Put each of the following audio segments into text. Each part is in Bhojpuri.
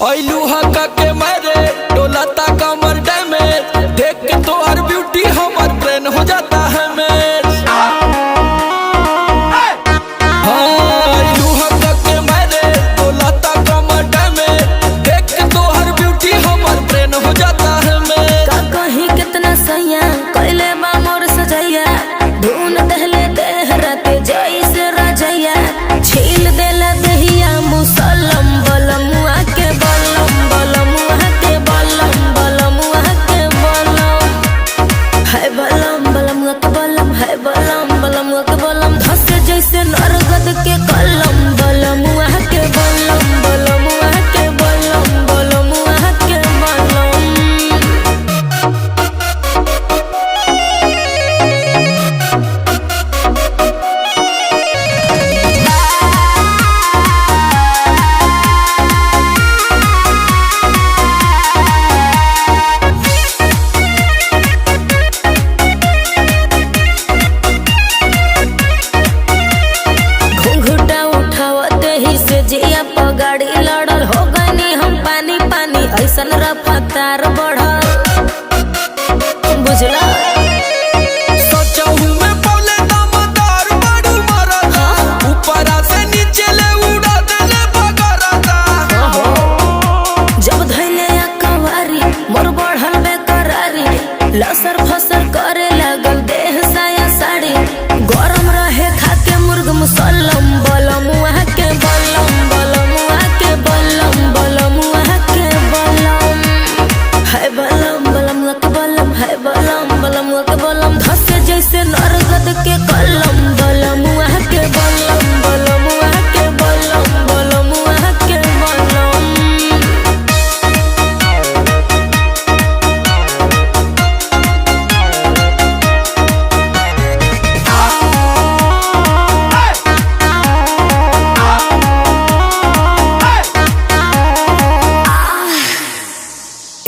ऐलू हका के मारे डोलाता कमर डैमेज, देख के तो हर ब्यूटी हमार ब्रेन हो जाता है मैच। ऐलू हका के मारे डोलाता कमर डैमेज, देख के तो हर ब्यूटी हमार ब्रेन हो जाता है मैच। का कहीं कितना सैया कैले बा मोर सजैया, धुन दहले देहराते जैसे रजैया, छील देला दहिया मुसलम बलमुआ के बलम बलमुआ के बलम बलमुआ के बलम है बलम बलमुआ के बलम है बलम बलमुआ के बलम, धस जैसे नरगद के कलम बलमुआ के बलम बलमुआ के बलम बलमुआ के बलम। घुंघटा उठावते ही से जिया पगाड़ी लड़ल हो गनी हम पानी पानी ऐसन रफ्तार बढ़ल बुझला। सोचहूं मैं पौले दमदार बड़ू मरदा, ऊपरा से नीचे ले उड़ा देले बगरदा। जब धैले कवारी मोर बढ़ल बेकरारी, लसर फसर करे लागल देह साया साड़ी, गरम रहे खाके मुर्ग मुसल्लम बलमुआ के बलम बलमुआ के बलम बलमुआ के बलम है बलम बलमुआ के बलम है बलम बलमुआ के बलम, धसे जैसे नरगद के कलम बलमुआ के बलम बलमुआ के बलम बलमुआ के बलम।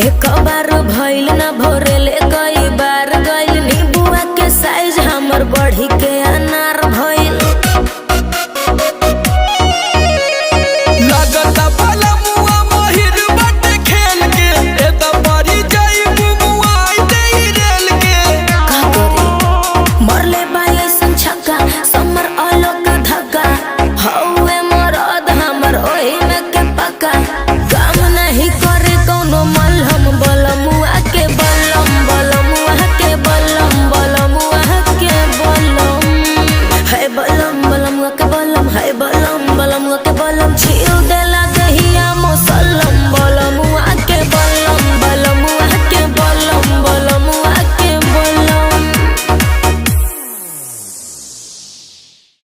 एक बार भइल ना भोरे ले गई